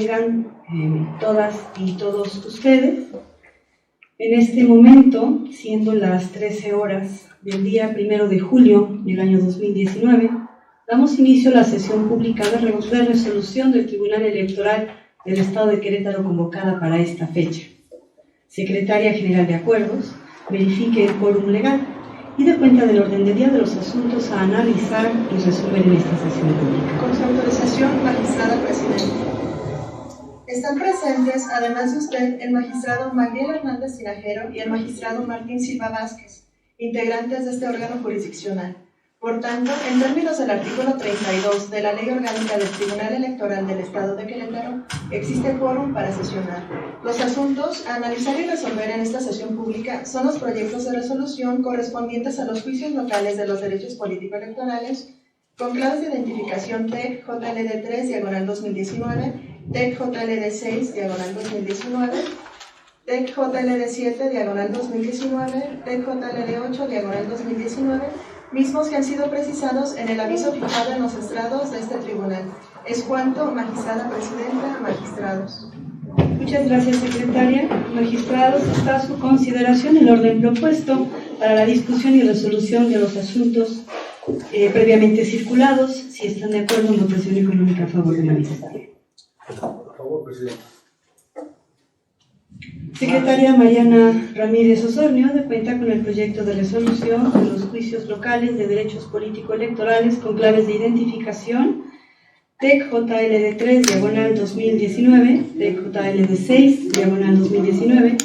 tengan todas y todos ustedes. En este momento, siendo las 13 horas del día 1 de julio del año 2019, damos inicio a la sesión pública de resolución del Tribunal Electoral del Estado de Querétaro convocada para esta fecha. Secretaria General de Acuerdos, verifique el quórum legal y dé cuenta del orden del día de los asuntos a analizar y resolver en esta sesión pública. Con su autorización, magistrada presidenta. Están presentes, además de usted, el magistrado Magdiel Hernández Tinajero y el magistrado Martín Silva Vázquez, integrantes de este órgano jurisdiccional. Por tanto, en términos del artículo 32 de la Ley Orgánica del Tribunal Electoral del Estado de Querétaro, existe quórum para sesionar. Los asuntos a analizar y resolver en esta sesión pública son los proyectos de resolución correspondientes a los juicios locales de los derechos político-electorales, con claves de identificación TEC JLD 3 diagonal 2019, TEC JLD 6 diagonal 2019, TEC JLD 7 diagonal 2019, TEC JLD 8 diagonal 2019, mismos que han sido precisados en el aviso fijado en los estrados de este tribunal. Es cuanto, magistrada presidenta, magistrados. Muchas gracias, secretaria. Magistrados, está a su consideración el orden propuesto para la discusión y resolución de los asuntos previamente circulados. Si están de acuerdo, en votación económica a favor de la magistrada. A favor, presidenta. Secretaria Mariana Ramírez Osornio, de cuenta con el proyecto de resolución de los juicios locales de derechos político-electorales con claves de identificación TEC JLD 3 diagonal 2019, TEC JLD 6 diagonal 2019,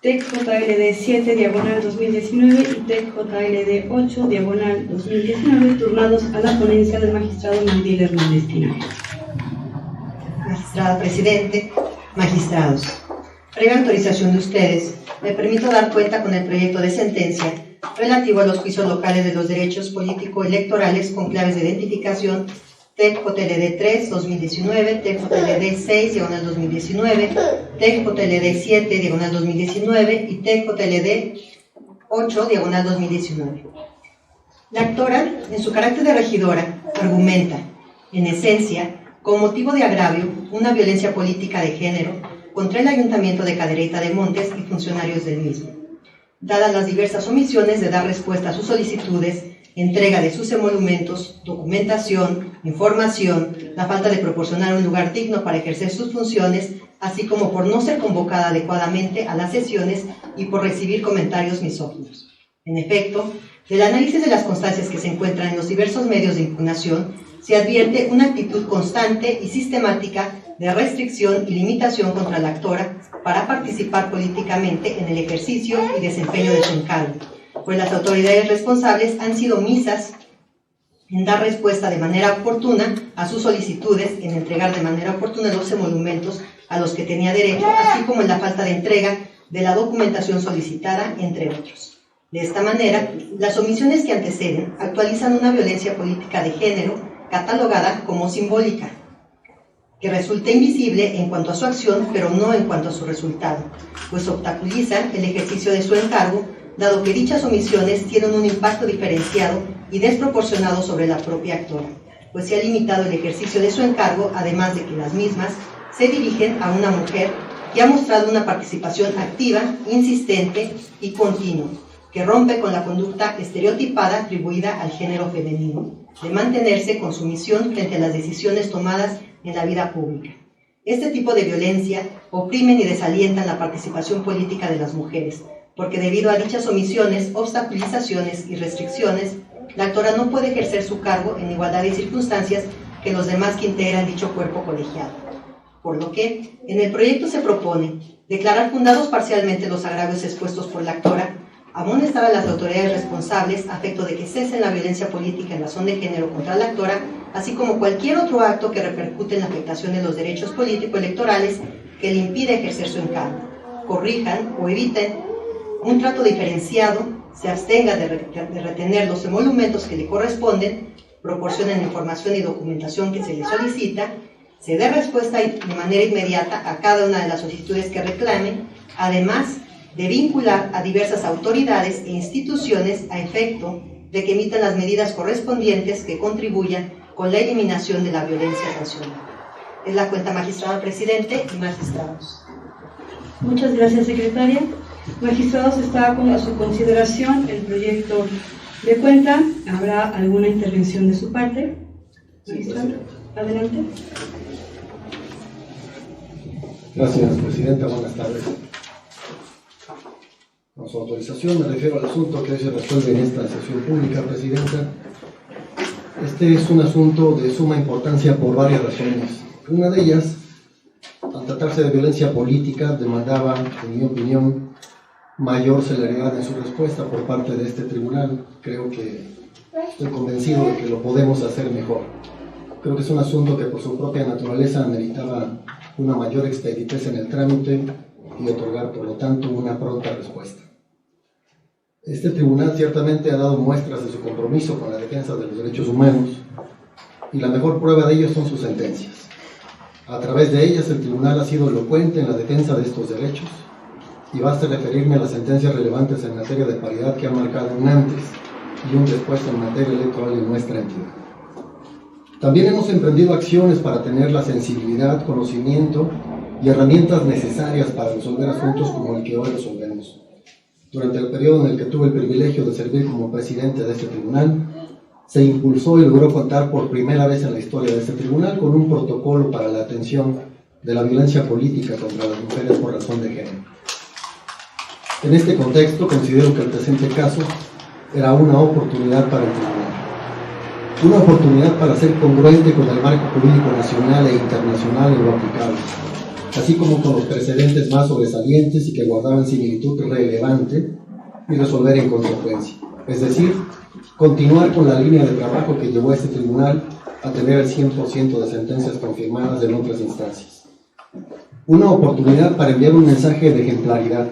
TEC JLD 7 diagonal 2019 y TEC JLD 8 diagonal 2019, turnados a la ponencia del magistrado Magdiel Hernández Tinajero. Magistrada presidente, magistrados. Previa autorización de ustedes, me permito dar cuenta con el proyecto de sentencia relativo a los juicios locales de los derechos político-electorales con claves de identificación TEC JLD 3 2019, TEC JLD 6 diagonal 2019, TEC JLD 7 diagonal 2019 y TEC JLD 8 diagonal 2019. La actora, en su carácter de regidora, argumenta, en esencia, con motivo de agravio, una violencia política de género contra el Ayuntamiento de Cadereyta de Montes y funcionarios del mismo. Dadas las diversas omisiones de dar respuesta a sus solicitudes, entrega de sus emolumentos, documentación, información, la falta de proporcionar un lugar digno para ejercer sus funciones, así como por no ser convocada adecuadamente a las sesiones y por recibir comentarios misóginos. En efecto, del análisis de las constancias que se encuentran en los diversos medios de impugnación, se advierte una actitud constante y sistemática de restricción y limitación contra la actora para participar políticamente en el ejercicio y desempeño de su encargo, pues las autoridades responsables han sido omisas en dar respuesta de manera oportuna a sus solicitudes, en entregar de manera oportuna los emolumentos a los que tenía derecho, así como en la falta de entrega de la documentación solicitada, entre otros. De esta manera, las omisiones que anteceden actualizan una violencia política de género catalogada como simbólica, que resulta invisible en cuanto a su acción, pero no en cuanto a su resultado, pues obstaculiza el ejercicio de su encargo, dado que dichas omisiones tienen un impacto diferenciado y desproporcionado sobre la propia actora, pues se ha limitado el ejercicio de su encargo, además de que las mismas se dirigen a una mujer que ha mostrado una participación activa, insistente y continua, que rompe con la conducta estereotipada atribuida al género femenino, de mantenerse con sumisión frente a las decisiones tomadas en la vida pública. Este tipo de violencia oprimen y desalientan la participación política de las mujeres, porque debido a dichas omisiones, obstaculizaciones y restricciones, la actora no puede ejercer su cargo en igualdad de circunstancias que los demás que integran dicho cuerpo colegiado. Por lo que, en el proyecto se propone declarar fundados parcialmente los agravios expuestos por la actora, amonestar a las autoridades responsables a efecto de que cesen la violencia política en razón de género contra la actora, así como cualquier otro acto que repercute en la afectación de los derechos político-electorales que le impide ejercer su encargo, corrijan o eviten un trato diferenciado, se abstenga de retener los emolumentos que le corresponden, proporcionen información y documentación que se le solicita, se dé respuesta de manera inmediata a cada una de las solicitudes que reclamen, además de vincular a diversas autoridades e instituciones a efecto de que emitan las medidas correspondientes que contribuyan con la eliminación de la violencia sancionada. Es la cuenta, magistrado presidente y magistrados. Muchas gracias, secretaria. Magistrados, está a su consideración el proyecto de cuenta. ¿Habrá alguna intervención de su parte? Magistrado, adelante. Gracias, Presidenta. Buenas tardes. Con su autorización, me refiero al asunto que hoy se resuelve en esta sesión pública, Presidenta. Este es un asunto de suma importancia por varias razones. Una de ellas, al tratarse de violencia política, demandaba, en mi opinión, mayor celeridad en su respuesta por parte de este tribunal. Creo que estoy convencido de que lo podemos hacer mejor. Creo que es un asunto que por su propia naturaleza meritaba una mayor expeditez en el trámite y otorgar, por lo tanto, una pronta respuesta. Este tribunal ciertamente ha dado muestras de su compromiso con la defensa de los derechos humanos y la mejor prueba de ello son sus sentencias. A través de ellas, el tribunal ha sido elocuente en la defensa de estos derechos y basta referirme a las sentencias relevantes en materia de paridad que han marcado un antes y un después en materia electoral en nuestra entidad. También hemos emprendido acciones para tener la sensibilidad, conocimiento y herramientas necesarias para resolver asuntos como el que hoy resolvemos. Durante el periodo en el que tuve el privilegio de servir como presidente de este tribunal, se impulsó y logró contar por primera vez en la historia de este tribunal con un protocolo para la atención de la violencia política contra las mujeres por razón de género. En este contexto, considero que el presente caso era una oportunidad para el tribunal. Una oportunidad para ser congruente con el marco jurídico nacional e internacional en lo aplicable, así como con los precedentes más sobresalientes y que guardaban similitud relevante y resolver en consecuencia. Es decir, continuar con la línea de trabajo que llevó a este tribunal a tener el 100% de sentencias confirmadas en otras instancias. Una oportunidad para enviar un mensaje de ejemplaridad,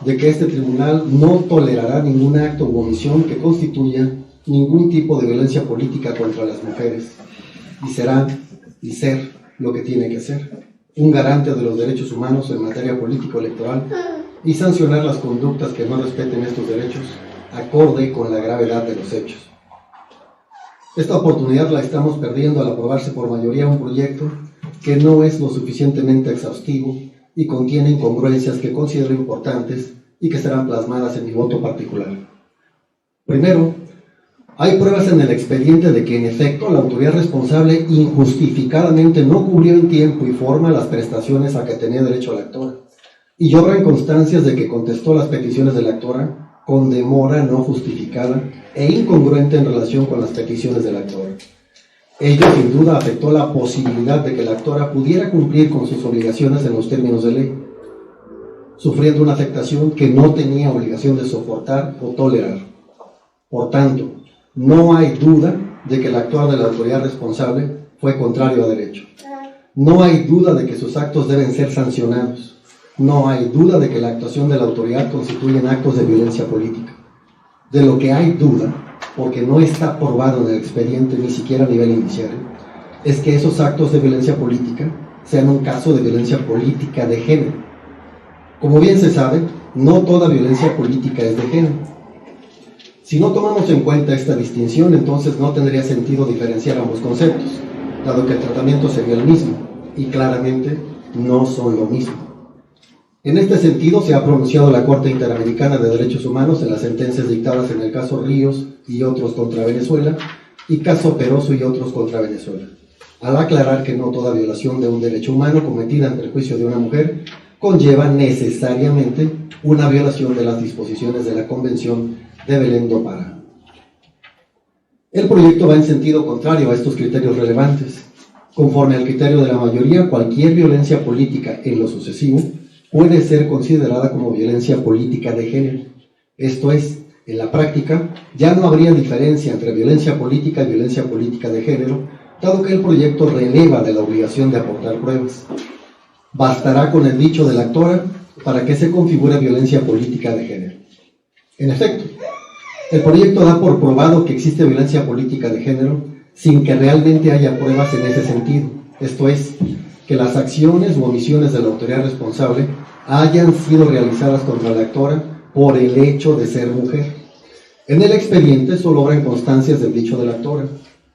de que este tribunal no tolerará ningún acto u omisión que constituya ningún tipo de violencia política contra las mujeres, y será y ser lo que tiene que ser, un garante de los derechos humanos en materia político-electoral y sancionar las conductas que no respeten estos derechos, acorde con la gravedad de los hechos. Esta oportunidad la estamos perdiendo al aprobarse por mayoría un proyecto que no es lo suficientemente exhaustivo y contiene incongruencias que considero importantes y que serán plasmadas en mi voto particular. Primero, hay pruebas en el expediente de que en efecto la autoridad responsable injustificadamente no cubrió en tiempo y forma las prestaciones a que tenía derecho la actora, y obran constancias de que contestó las peticiones de la actora con demora no justificada e incongruente en relación con las peticiones de la actora. Ello sin duda afectó la posibilidad de que la actora pudiera cumplir con sus obligaciones en los términos de ley, sufriendo una afectación que no tenía obligación de soportar o tolerar. Por tanto, no hay duda de que el actuar de la autoridad responsable fue contrario a derecho. No hay duda de que sus actos deben ser sancionados. No hay duda de que la actuación de la autoridad constituye actos de violencia política. De lo que hay duda, porque no está probado en el expediente ni siquiera a nivel indiciario, es que esos actos de violencia política sean un caso de violencia política de género. Como bien se sabe, no toda violencia política es de género. Si no tomamos en cuenta esta distinción, entonces no tendría sentido diferenciar ambos conceptos, dado que el tratamiento sería el mismo, y claramente no son lo mismo. En este sentido, se ha pronunciado la Corte Interamericana de Derechos Humanos en las sentencias dictadas en el caso Ríos y otros contra Venezuela, y caso Peroso y otros contra Venezuela, al aclarar que no toda violación de un derecho humano cometida en perjuicio de una mujer conlleva necesariamente una violación de las disposiciones de la Convención de Belén do Pará. El proyecto va en sentido contrario a estos criterios relevantes. Conforme al criterio de la mayoría, cualquier violencia política en lo sucesivo puede ser considerada como violencia política de género. Esto es, en la práctica, ya no habría diferencia entre violencia política y violencia política de género, dado que el proyecto releva de la obligación de aportar pruebas. Bastará con el dicho de la actora para que se configure violencia política de género. En efecto, el proyecto da por probado que existe violencia política de género sin que realmente haya pruebas en ese sentido. Esto es, que las acciones u omisiones de la autoridad responsable hayan sido realizadas contra la actora por el hecho de ser mujer. En el expediente solo obran constancias del dicho de la actora.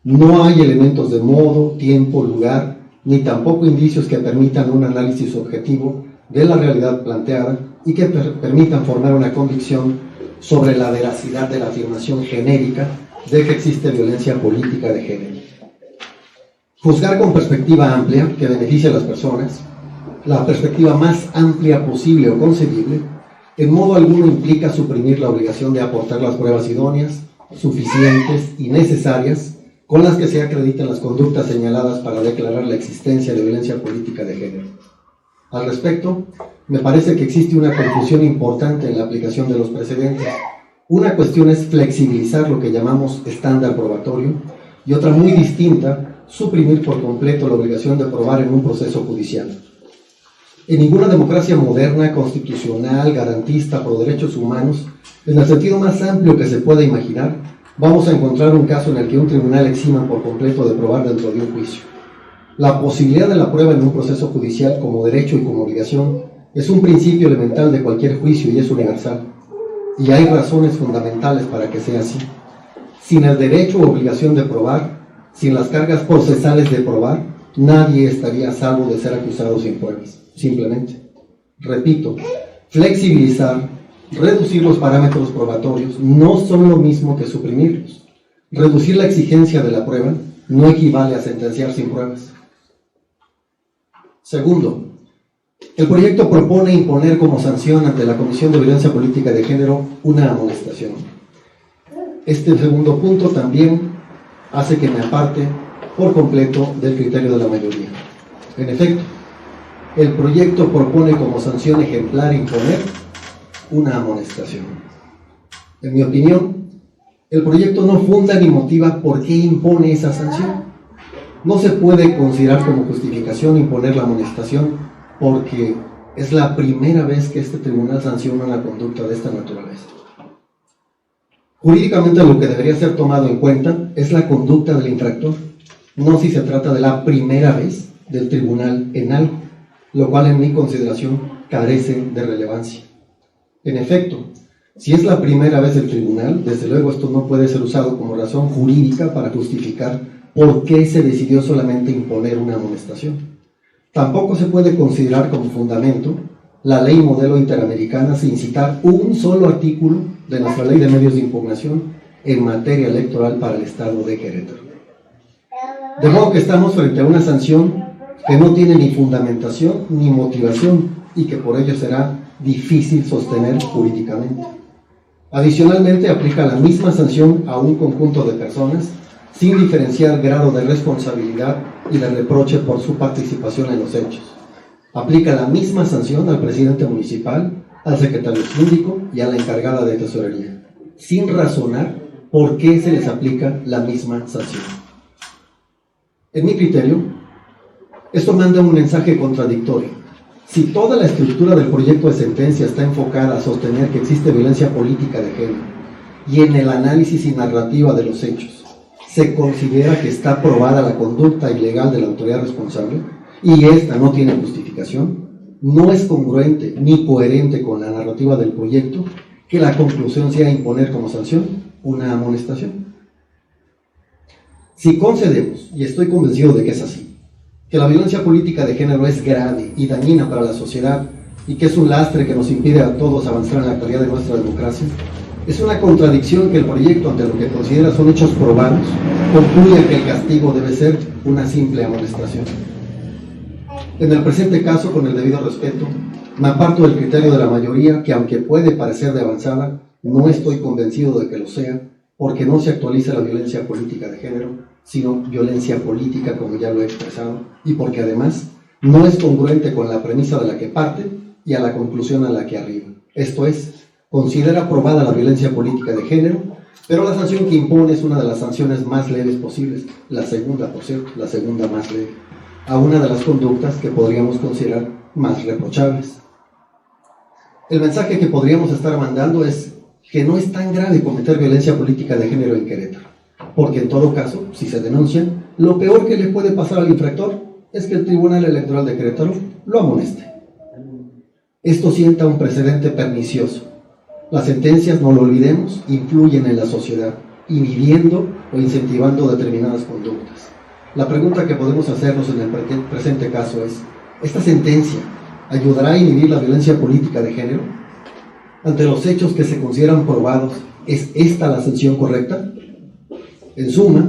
No hay elementos de modo, tiempo, lugar ni tampoco indicios que permitan un análisis objetivo de la realidad planteada y que permitan formar una convicción sobre la veracidad de la afirmación genérica de que existe violencia política de género. Juzgar con perspectiva amplia que beneficie a las personas, la perspectiva más amplia posible o concebible, en modo alguno implica suprimir la obligación de aportar las pruebas idóneas, suficientes y necesarias con las que se acrediten las conductas señaladas para declarar la existencia de violencia política de género. Al respecto, me parece que existe una confusión importante en la aplicación de los precedentes. Una cuestión es flexibilizar lo que llamamos estándar probatorio y otra muy distinta, suprimir por completo la obligación de probar en un proceso judicial. En ninguna democracia moderna, constitucional, garantista, pro derechos humanos, en el sentido más amplio que se pueda imaginar, vamos a encontrar un caso en el que un tribunal exima por completo de probar dentro de un juicio. La posibilidad de la prueba en un proceso judicial como derecho y como obligación es un principio elemental de cualquier juicio y es universal. Y hay razones fundamentales para que sea así. Sin el derecho o obligación de probar, sin las cargas procesales de probar, nadie estaría a salvo de ser acusado sin pruebas. Simplemente, repito, flexibilizar, reducir los parámetros probatorios no son lo mismo que suprimirlos. Reducir la exigencia de la prueba no equivale a sentenciar sin pruebas. Segundo, el proyecto propone imponer como sanción ante la Comisión de Violencia Política de Género una amonestación. Este segundo punto también hace que me aparte por completo del criterio de la mayoría. En efecto, el proyecto propone como sanción ejemplar imponer una amonestación. En mi opinión, el proyecto no funda ni motiva por qué impone esa sanción. No se puede considerar como justificación imponer la amonestación porque es la primera vez que este tribunal sanciona una conducta de esta naturaleza. Jurídicamente lo que debería ser tomado en cuenta es la conducta del infractor, no si se trata de la primera vez del tribunal en algo, lo cual en mi consideración carece de relevancia. En efecto, si es la primera vez del tribunal, desde luego esto no puede ser usado como razón jurídica para justificar por qué se decidió solamente imponer una amonestación. Tampoco se puede considerar como fundamento la ley modelo interamericana sin citar un solo artículo de nuestra ley de medios de impugnación en materia electoral para el estado de Querétaro. De modo que estamos frente a una sanción que no tiene ni fundamentación ni motivación y que por ello será difícil sostener jurídicamente. Adicionalmente, aplica la misma sanción a un conjunto de personas sin diferenciar grado de responsabilidad y de reproche por su participación en los hechos. Aplica la misma sanción al presidente municipal, al secretario síndico y a la encargada de tesorería, sin razonar por qué se les aplica la misma sanción. En mi criterio, esto manda un mensaje contradictorio. Si toda la estructura del proyecto de sentencia está enfocada a sostener que existe violencia política de género y en el análisis y narrativa de los hechos se considera que está probada la conducta ilegal de la autoridad responsable y esta no tiene justificación, no es congruente ni coherente con la narrativa del proyecto que la conclusión sea imponer como sanción una amonestación. Si concedemos, y estoy convencido de que es así, que la violencia política de género es grave y dañina para la sociedad y que es un lastre que nos impide a todos avanzar en la actualidad de nuestra democracia, es una contradicción que el proyecto, ante lo que considera son hechos probados, concluye que el castigo debe ser una simple amonestación. En el presente caso, con el debido respeto, me aparto del criterio de la mayoría que, aunque puede parecer de avanzada, no estoy convencido de que lo sea, porque no se actualiza la violencia política de género, sino violencia política, como ya lo he expresado, y porque además no es congruente con la premisa de la que parte y a la conclusión a la que arriba. Esto es, considera aprobada la violencia política de género, pero la sanción que impone es una de las sanciones más leves posibles, la segunda, por cierto, la segunda más leve, a una de las conductas que podríamos considerar más reprochables. El mensaje que podríamos estar mandando es que no es tan grave cometer violencia política de género en Querétaro, porque en todo caso, si se denuncia, lo peor que le puede pasar al infractor es que el Tribunal Electoral de Querétaro lo amoneste. Esto sienta un precedente pernicioso. Las sentencias, no lo olvidemos, influyen en la sociedad, inhibiendo o incentivando determinadas conductas. La pregunta que podemos hacernos en el presente caso es, ¿esta sentencia ayudará a inhibir la violencia política de género? Ante los hechos que se consideran probados, ¿es esta la sanción correcta? En suma,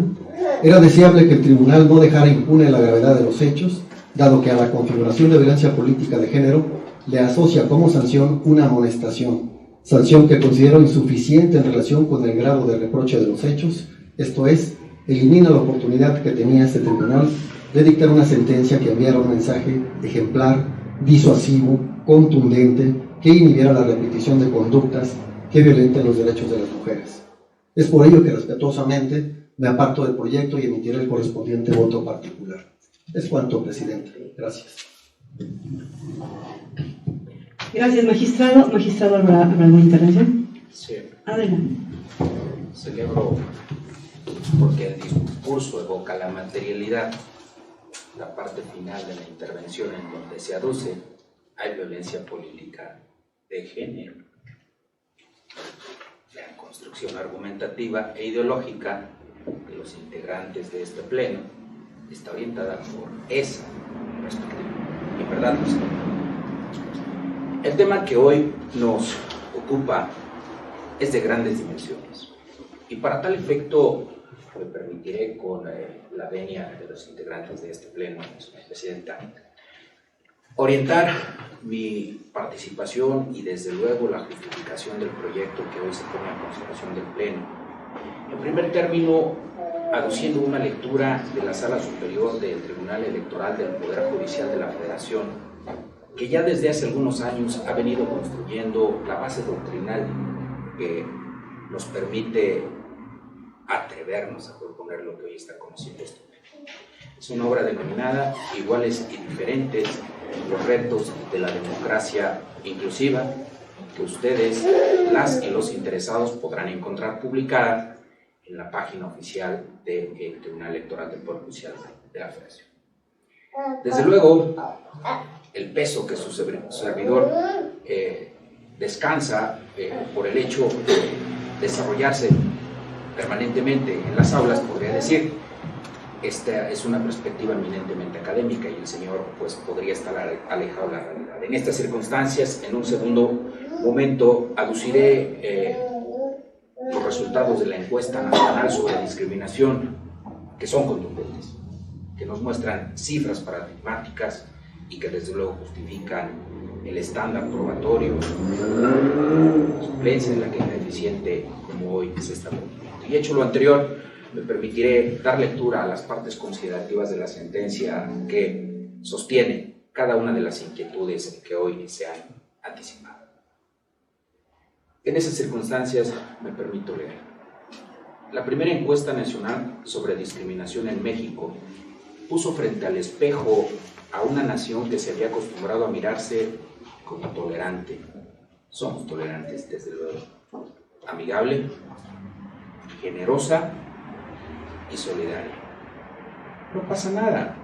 era deseable que el tribunal no dejara impune la gravedad de los hechos, dado que a la configuración de violencia política de género le asocia como sanción una amonestación, sanción que considero insuficiente en relación con el grado de reproche de los hechos, esto es, elimina la oportunidad que tenía este tribunal de dictar una sentencia que enviara un mensaje ejemplar, disuasivo, contundente, que inhibiera la repetición de conductas que violenten los derechos de las mujeres. Es por ello que respetuosamente me aparto del proyecto y emitiré el correspondiente voto particular. Es cuanto, presidente. Gracias. Gracias, magistrado. Magistrado, ¿habrá alguna intervención? Sí. Adelante. Celebro porque el discurso evoca la materialidad. La parte final de la intervención en donde se aduce hay violencia política de género. La construcción argumentativa e ideológica de los integrantes de este pleno está orientada por esa perspectiva. Y en verdad, pues, el tema que hoy nos ocupa es de grandes dimensiones. Y para tal efecto, me permitiré, con la venia de los integrantes de este pleno, señora presidenta, orientar mi participación y desde luego la justificación del proyecto que hoy se pone a consideración del pleno. En primer término, aduciendo una lectura de la Sala Superior del Tribunal Electoral del Poder Judicial de la Federación, que ya desde hace algunos años ha venido construyendo la base doctrinal que nos permite atrevernos a proponer lo que hoy está conociendo este pleno. Es una obra denominada Iguales y Diferentes, los retos de la democracia inclusiva, que ustedes, las y los interesados, podrán encontrar publicada en la página oficial del Tribunal Electoral del Poder Judicial de la Federación. Desde luego, el peso que su servidor descansa por el hecho de desarrollarse permanentemente en las aulas, podría decir, esta es una perspectiva eminentemente académica y el señor pues podría estar alejado de la realidad. En estas circunstancias, en un segundo momento, aduciré los resultados de la encuesta nacional sobre discriminación, que son contundentes, que nos muestran cifras paradigmáticas y que desde luego justifican el estándar probatorio, la suplencia de la queja eficiente como hoy se está cumpliendo. Y hecho lo anterior, me permitiré dar lectura a las partes considerativas de la sentencia que sostiene cada una de las inquietudes que hoy se han anticipado. En esas circunstancias me permito leer. La primera encuesta nacional sobre discriminación en México puso frente al espejo a una nación que se había acostumbrado a mirarse como tolerante. Somos tolerantes, desde luego. Amigable, generosa y solidaria. No pasa nada.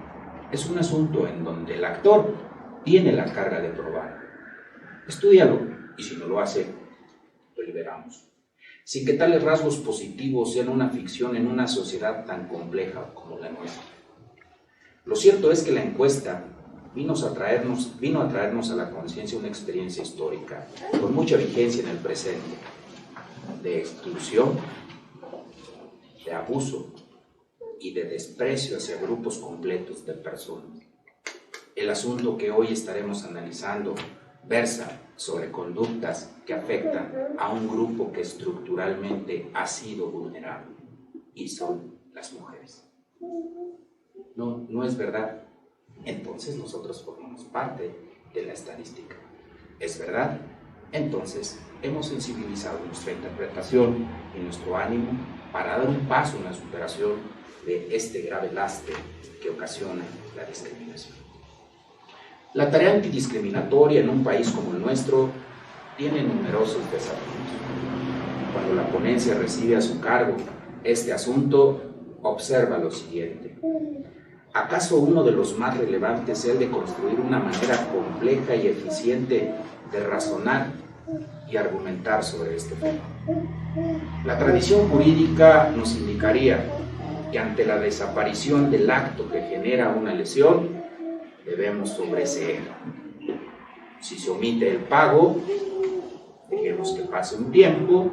Es un asunto en donde el actor tiene la carga de probar. Estúdialo y si no lo hace, lo liberamos. Sin que tales rasgos positivos sean una ficción en una sociedad tan compleja como la nuestra. Lo cierto es que la encuesta vino a traernos a la conciencia una experiencia histórica con mucha vigencia en el presente, de exclusión, de abuso y de desprecio hacia grupos completos de personas. El asunto que hoy estaremos analizando versa sobre conductas que afectan a un grupo que estructuralmente ha sido vulnerable, y son las mujeres. No es verdad. Entonces nosotros formamos parte de la estadística. ¿Es verdad? Entonces hemos sensibilizado nuestra interpretación y nuestro ánimo para dar un paso en la superación de este grave lastre que ocasiona la discriminación. La tarea antidiscriminatoria en un país como el nuestro tiene numerosos desafíos. Cuando la ponencia recibe a su cargo este asunto, observa lo siguiente. ¿Acaso uno de los más relevantes es el de construir una manera compleja y eficiente de razonar y argumentar sobre este tema? La tradición jurídica nos indicaría y ante la desaparición del acto que genera una lesión, debemos sobreseer. Si se omite el pago, dejemos que pase un tiempo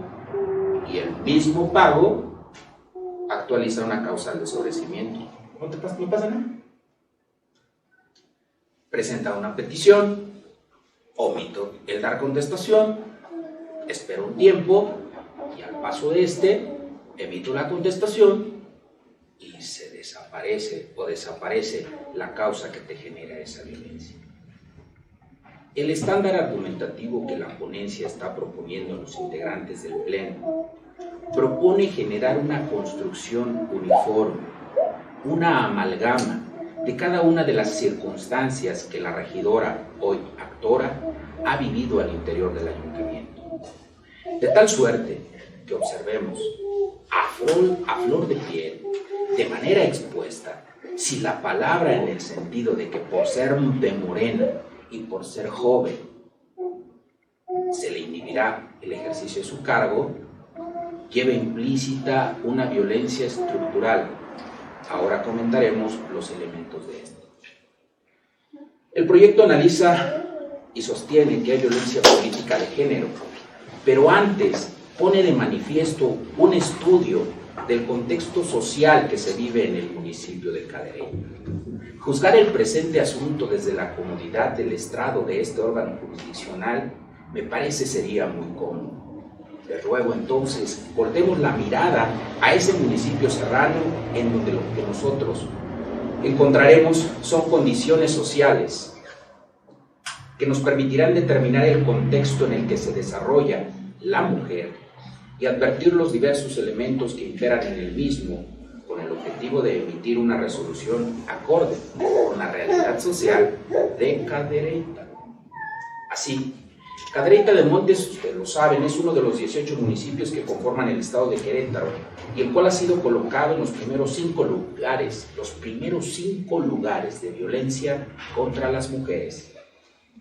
y el mismo pago actualiza una causal de sobreseimiento. No pasa nada. Presenta una petición, omito el dar contestación, espero un tiempo y al paso de emito la contestación y se desaparece la causa que te genera esa violencia. El estándar argumentativo que la ponencia está proponiendo a los integrantes del Pleno propone generar una construcción uniforme, una amalgama de cada una de las circunstancias que la regidora, hoy actora, ha vivido al interior del ayuntamiento. De tal suerte que observemos a flor de piel, de manera expuesta, si la palabra en el sentido de que por ser de morena y por ser joven se le inhibirá el ejercicio de su cargo, lleva implícita una violencia estructural. Ahora comentaremos los elementos de esto. El proyecto analiza y sostiene que hay violencia política de género, pero antes pone de manifiesto un estudio del contexto social que se vive en el municipio de Cadereyta. Juzgar el presente asunto desde la comodidad del estrado de este órgano jurisdiccional me parece sería muy cómodo. De ruego entonces, voltemos la mirada a ese municipio serrano en donde lo que nosotros encontraremos son condiciones sociales que nos permitirán determinar el contexto en el que se desarrolla la mujer y advertir los diversos elementos que imperan en el mismo con el objetivo de emitir una resolución acorde con la realidad social de Cadereyta. Así, Cadereyta de Montes, ustedes lo saben, es uno de los 18 municipios que conforman el estado de Querétaro y el cual ha sido colocado en los primeros 5 lugares de violencia contra las mujeres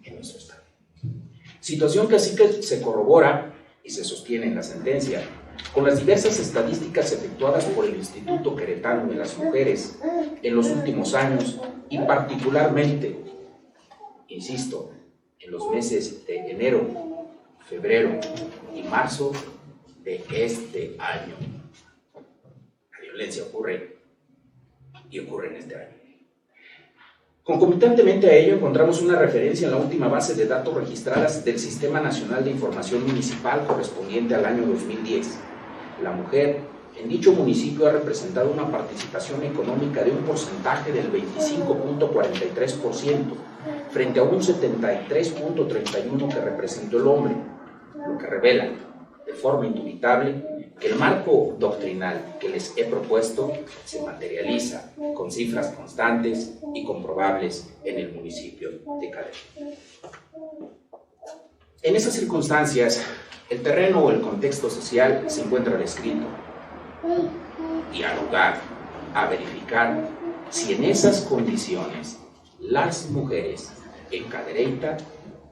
en nuestro estado. Situación que así que se corrobora y se sostiene en la sentencia con las diversas estadísticas efectuadas por el Instituto Queretano de las Mujeres en los últimos años y particularmente, insisto, en los meses de enero, febrero y marzo de este año. La violencia ocurre en este año. Concomitantemente a ello encontramos una referencia en la última base de datos registradas del Sistema Nacional de Información Municipal correspondiente al año 2010. La mujer en dicho municipio ha representado una participación económica de un porcentaje del 25.43% frente a un 73.31% que representó el hombre, lo que revela de forma indubitable que el marco doctrinal que les he propuesto se materializa con cifras constantes y comprobables en el municipio de Cadereyta. En esas circunstancias, el terreno o el contexto social se encuentra descrito y al lugar a verificar si en esas condiciones las mujeres en Cadereyta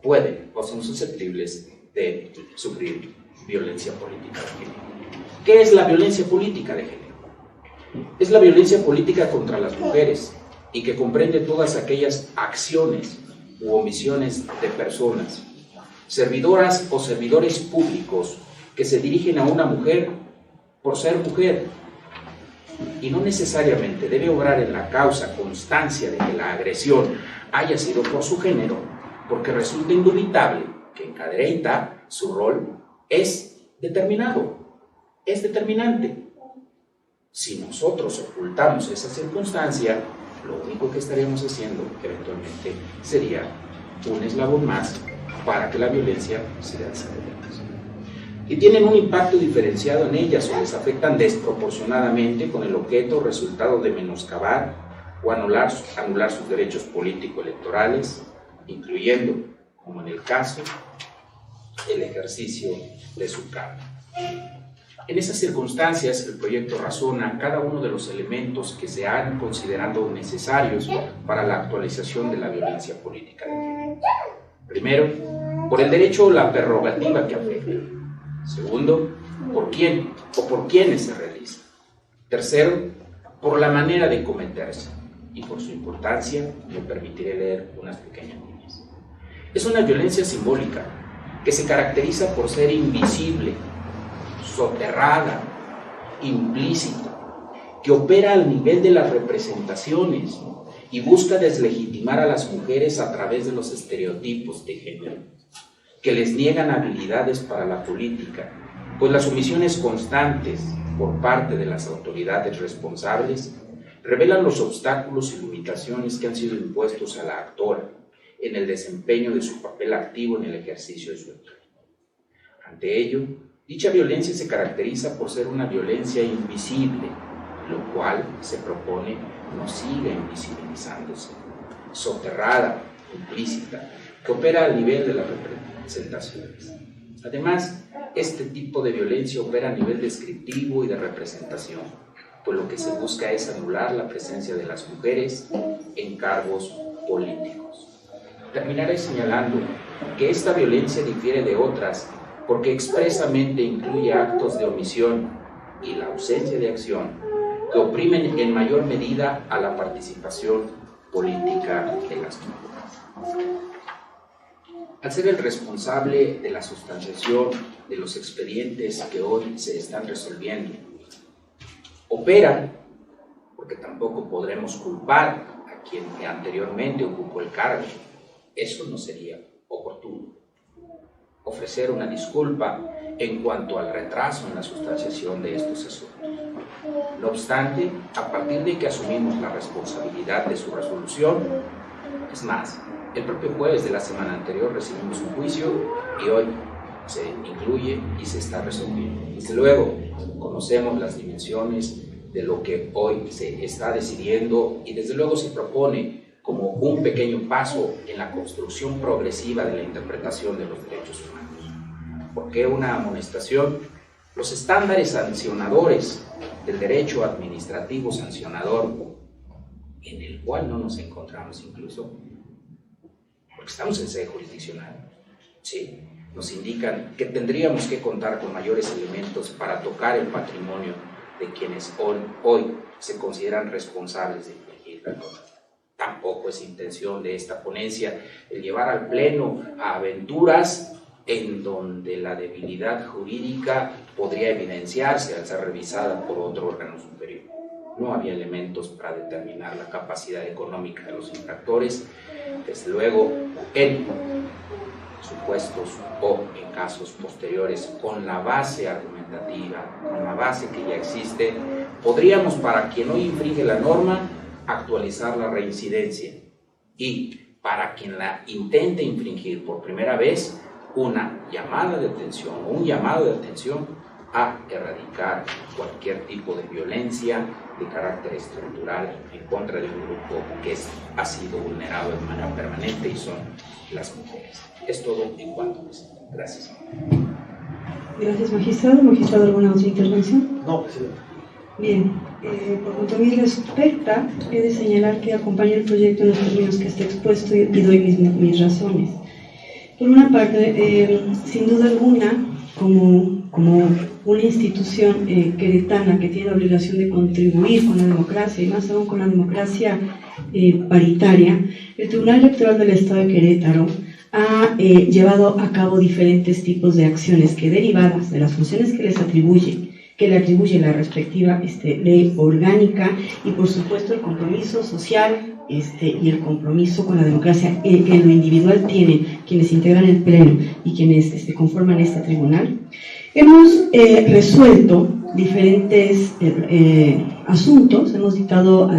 pueden o son susceptibles de sufrir violencia política de género. ¿Qué es la violencia política de género? Es la violencia política contra las mujeres y que comprende todas aquellas acciones u omisiones de personas, servidoras o servidores públicos que se dirigen a una mujer por ser mujer y no necesariamente debe obrar en la causa constancia de que la agresión haya sido por su género, porque resulta indubitable que en Cadereyta su rol es determinado, es determinante. Si nosotros ocultamos esa circunstancia, lo único que estaríamos haciendo eventualmente sería un eslabón más para que la violencia se desarrolle. Y tienen un impacto diferenciado en ellas o les afectan desproporcionadamente con el objeto o resultado de menoscabar o anular sus derechos político-electorales, incluyendo, como en el caso, el ejercicio de su cargo. En esas circunstancias, el proyecto razona cada uno de los elementos que se han considerado necesarios para la actualización de la violencia política de género. Primero, por el derecho o la prerrogativa que afecta. Segundo, por quién o por quiénes se realiza. Tercero, por la manera de cometerse y por su importancia, me permitiré leer unas pequeñas líneas. Es una violencia simbólica que se caracteriza por ser invisible, soterrada, implícita, que opera al nivel de las representaciones y busca deslegitimar a las mujeres a través de los estereotipos de género, que les niegan habilidades para la política, pues las omisiones constantes por parte de las autoridades responsables revelan los obstáculos y limitaciones que han sido impuestos a la actora en el desempeño de su papel activo en el ejercicio de su empleo. Ante ello, dicha violencia se caracteriza por ser una violencia invisible, lo cual se propone no siga invisibilizándose, soterrada, implícita, que opera al nivel de las representaciones. Además, este tipo de violencia opera a nivel descriptivo y de representación, pues lo que se busca es anular la presencia de las mujeres en cargos políticos. Terminaré señalando que esta violencia difiere de otras porque expresamente incluye actos de omisión y la ausencia de acción que oprimen en mayor medida a la participación política de las mujeres. Al ser el responsable de la sustanciación de los expedientes que hoy se están resolviendo, opera, porque tampoco podremos culpar a quien anteriormente ocupó el cargo, eso no sería oportuno. Ofrecer una disculpa en cuanto al retraso en la sustanciación de estos asuntos. No obstante, a partir de que asumimos la responsabilidad de su resolución, es más, el propio jueves de la semana anterior recibimos un juicio y hoy se incluye y se está resolviendo. Desde luego, conocemos las dimensiones de lo que hoy se está decidiendo y desde luego se propone como un pequeño paso en la construcción progresiva de la interpretación de los derechos humanos. ¿Por qué una amonestación? Los estándares sancionadores del derecho administrativo sancionador, en el cual no nos encontramos incluso, porque estamos en sede jurisdiccional, sí, nos indican que tendríamos que contar con mayores elementos para tocar el patrimonio de quienes hoy se consideran responsables de infringir la norma. Tampoco es intención de esta ponencia el llevar al Pleno a aventuras en donde la debilidad jurídica podría evidenciarse al ser revisada por otro órgano superior. No había elementos para determinar la capacidad económica de los infractores, desde luego en supuestos o en casos posteriores, con la base argumentativa, con la base que ya existe, podríamos, para quien hoy infringe la norma, actualizar la reincidencia y para quien la intente infringir por primera vez, una llamada de atención o un llamado de atención a erradicar cualquier tipo de violencia de carácter estructural en contra de un grupo que ha sido vulnerado de manera permanente y son las mujeres. Es todo en cuanto a esto. Gracias. Gracias, magistrado. ¿Magistrado, alguna otra intervención? No, presidente. Bien, por cuanto a mí respecta, he de señalar que acompaño el proyecto en los términos que está expuesto y doy mis razones. Por una parte, sin duda alguna, como una institución queretana que tiene la obligación de contribuir con la democracia y más aún con la democracia paritaria, el Tribunal Electoral del Estado de Querétaro ha llevado a cabo diferentes tipos de acciones que, derivadas de las funciones que le atribuye la respectiva ley orgánica y por supuesto el compromiso social y el compromiso con la democracia que en lo individual tienen quienes integran el Pleno y quienes conforman este tribunal, hemos resuelto diferentes asuntos, hemos dictado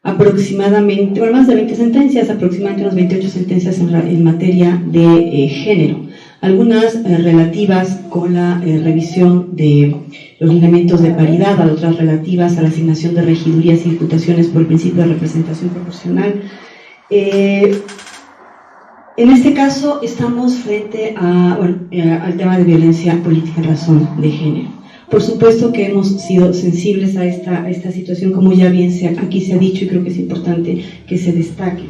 aproximadamente, más de 20 sentencias, aproximadamente unas 28 sentencias en materia de género, algunas relativas con la revisión de los lineamientos de paridad, otras relativas a la asignación de regidurías y diputaciones por el principio de representación proporcional. En este caso estamos frente al tema de violencia política en razón de género. Por supuesto que hemos sido sensibles a esta situación, como ya bien aquí se ha dicho, y creo que es importante que se destaque.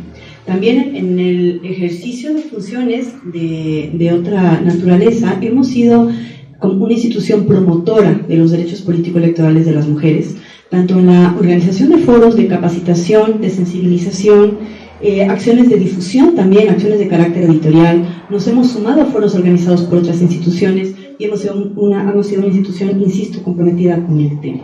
También en el ejercicio de funciones de otra naturaleza, hemos sido como una institución promotora de los derechos político-electorales de las mujeres, tanto en la organización de foros de capacitación, de sensibilización, acciones de difusión también, acciones de carácter editorial. Nos hemos sumado a foros organizados por otras instituciones y hemos sido una institución, insisto, comprometida con el tema.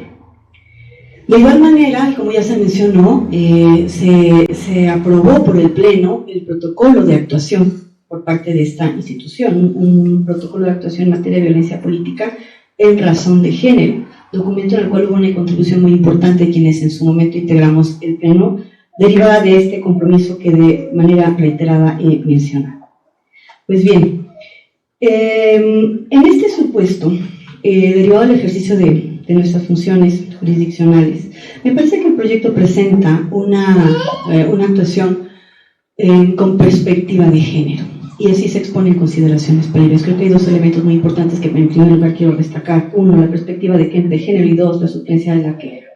De igual manera, como ya se mencionó, se aprobó por el Pleno el protocolo de actuación por parte de esta institución, un protocolo de actuación en materia de violencia política en razón de género, documento en el cual hubo una contribución muy importante de quienes en su momento integramos el Pleno, derivada de este compromiso que de manera reiterada he mencionado. Pues bien, en este supuesto, derivado del ejercicio de nuestras funciones jurisdiccionales, me parece que el proyecto presenta una actuación con perspectiva de género, y así se exponen consideraciones previas. Creo que hay dos elementos muy importantes que en primer lugar quiero destacar. Uno, la perspectiva de género, y dos, la suplencia de la queja.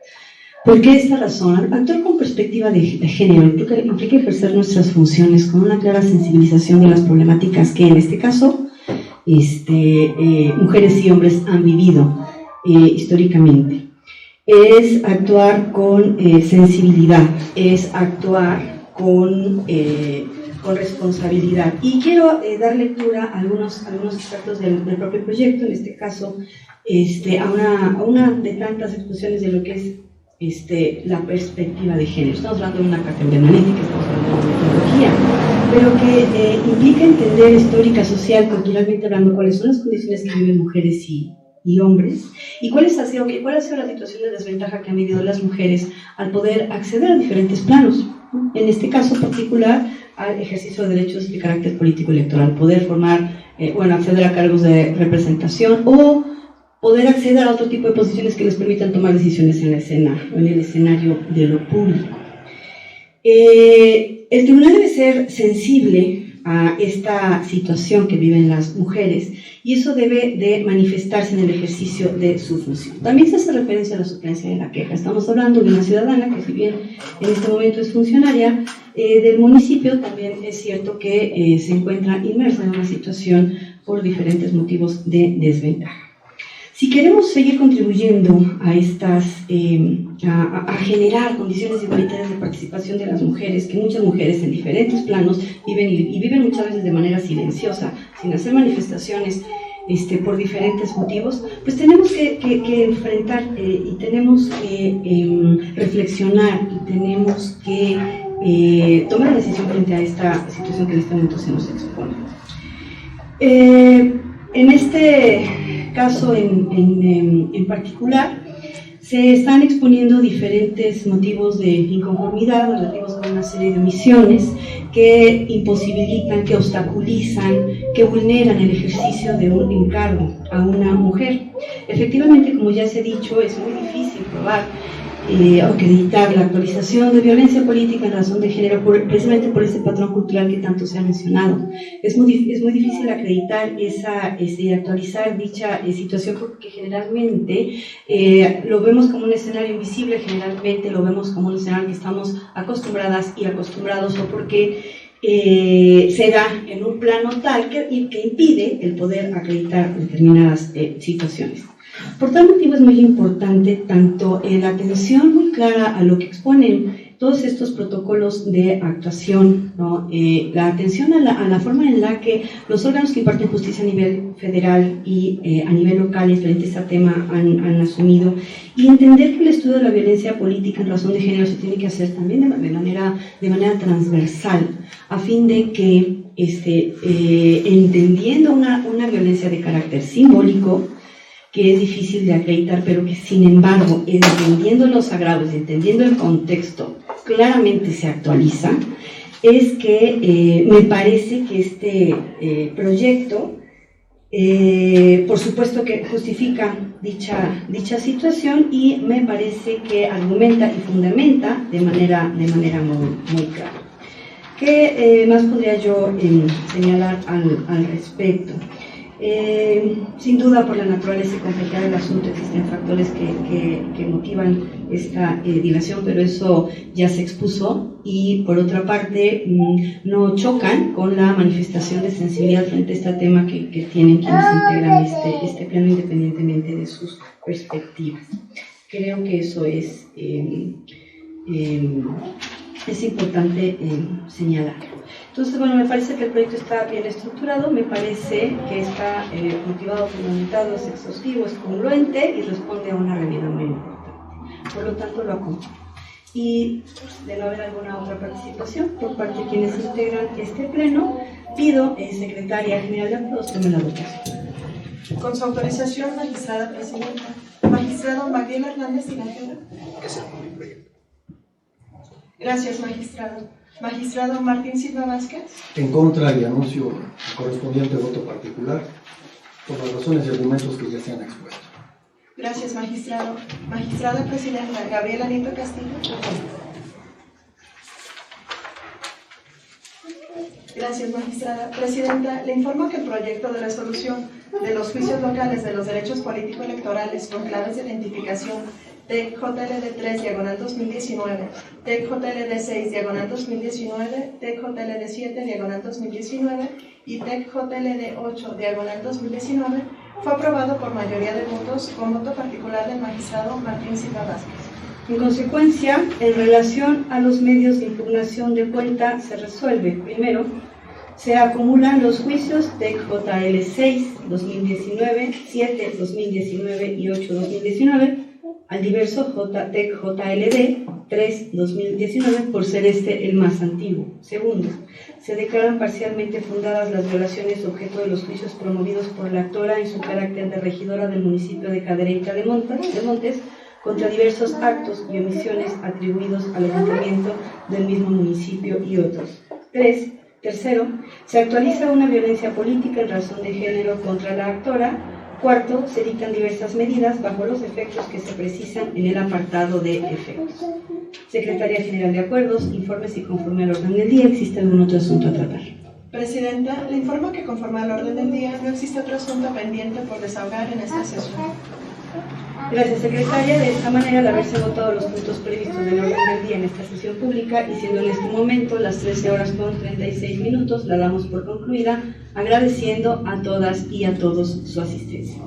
¿Por qué esta razón? Actuar con perspectiva de género implica ejercer nuestras funciones con una clara sensibilización de las problemáticas que en este caso mujeres y hombres han vivido históricamente. Es actuar con sensibilidad, es actuar con responsabilidad. Y quiero dar lectura a algunos extractos del propio proyecto, en este caso a una de tantas exposiciones de lo que es la perspectiva de género. Estamos hablando de una categoría analítica, estamos hablando de metodología, pero que implica entender histórica, social, culturalmente hablando, cuáles son las condiciones que viven mujeres y hombres, y cuál ha sido la situación de desventaja que han vivido las mujeres al poder acceder a diferentes planos. En este caso particular, al ejercicio de derechos de carácter político electoral, poder acceder a cargos de representación o poder acceder a otro tipo de posiciones que les permitan tomar decisiones en el escenario de lo público. El tribunal debe ser sensible a esta situación que viven las mujeres y eso debe de manifestarse en el ejercicio de su función. También se hace referencia a la suplencia de la queja. Estamos hablando de una ciudadana que, si bien en este momento es funcionaria del municipio, también es cierto que se encuentra inmersa en una situación por diferentes motivos de desventaja. Si queremos seguir contribuyendo a generar condiciones igualitarias de participación de las mujeres, que muchas mujeres en diferentes planos viven muchas veces de manera silenciosa, sin hacer manifestaciones por diferentes motivos, pues tenemos que enfrentar y tenemos que reflexionar y tenemos que tomar una decisión frente a esta situación que en este momento se nos expone. En este caso en particular, se están exponiendo diferentes motivos de inconformidad relativos con una serie de omisiones que imposibilitan, que obstaculizan, que vulneran el ejercicio de un encargo a una mujer. Efectivamente, como ya se ha dicho, es muy difícil probar o acreditar la actualización de violencia política en razón de género precisamente por ese patrón cultural que tanto se ha mencionado. Es muy difícil acreditar y actualizar dicha situación porque generalmente lo vemos como un escenario invisible, generalmente lo vemos como un escenario que estamos acostumbradas y acostumbrados o porque se da en un plano tal que impide el poder acreditar determinadas situaciones. Por tal motivo es muy importante tanto la atención muy clara a lo que exponen todos estos protocolos de actuación, ¿no? La atención a la forma en la que los órganos que imparten justicia a nivel federal y a nivel local frente a este tema han asumido, y entender que el estudio de la violencia política en razón de género se tiene que hacer también de manera transversal, a fin de que entendiendo una violencia de carácter simbólico, que es difícil de acreditar, pero que sin embargo, entendiendo los agravos, entendiendo el contexto, claramente se actualiza, es que me parece que este proyecto, por supuesto que justifica dicha situación y me parece que argumenta y fundamenta de manera muy clara. ¿Qué más podría yo señalar al respecto? Sin duda, por la naturaleza y complejidad del asunto, existen factores que motivan esta dilación, pero eso ya se expuso y, por otra parte, no chocan con la manifestación de sensibilidad frente a este tema que tienen quienes integran este pleno, independientemente de sus perspectivas. Creo que eso es importante señalar. Entonces, bueno, me parece que el proyecto está bien estructurado, me parece que está motivado, fundamentado, es exhaustivo, es congruente y responde a una realidad muy importante. Por lo tanto, lo acompaño. Y de no haber alguna otra participación por parte de quienes integran este pleno, pido, Secretaria General de Acuerdos, tome la votación. Con su autorización, magistrada presidenta. Magistrado Magdiel Hernández Tinajero. Ese es mi proyecto. Gracias, magistrado. Magistrado Martín Silva Vázquez. En contra y anuncio el correspondiente voto particular por las razones y argumentos que ya se han expuesto. Gracias, magistrado. Magistrada presidenta Gabriela Nieto Castillo. Gracias, magistrada. Presidenta, le informo que el proyecto de resolución de los juicios locales de los derechos político-electorales con claves de identificación TEC-JLD 3, diagonal 2019, TEC-JLD 6, diagonal 2019, TEC-JLD 7, diagonal 2019 y TEC-JLD 8, diagonal 2019, fue aprobado por mayoría de votos con voto particular del magistrado Martín Silva Vázquez. En consecuencia, en relación a los medios de impugnación de cuenta, se resuelve, primero, se acumulan los juicios TEC-JL 6, 2019, 7, 2019 y 8, 2019, al diverso TEC-JLD 3, 2019, por ser este el más antiguo. Segundo, se declaran parcialmente fundadas las violaciones objeto de los juicios promovidos por la actora en su carácter de regidora del municipio de Cadereyta de Montes, contra diversos actos y omisiones atribuidos al ayuntamiento del mismo municipio y otros. Tercero, se actualiza una violencia política en razón de género contra la actora. Cuarto, se dictan diversas medidas bajo los efectos que se precisan en el apartado de efectos. Secretaría General de Acuerdos, informe si conforme al orden del día existe algún otro asunto a tratar. Presidenta, le informo que conforme al orden del día no existe otro asunto pendiente por desahogar en esta sesión. Gracias, secretaria. De esta manera, al haberse votado los puntos previstos del orden del día en esta sesión pública y siendo en este momento las 13 horas con 36 minutos, la damos por concluida, agradeciendo a todas y a todos su asistencia.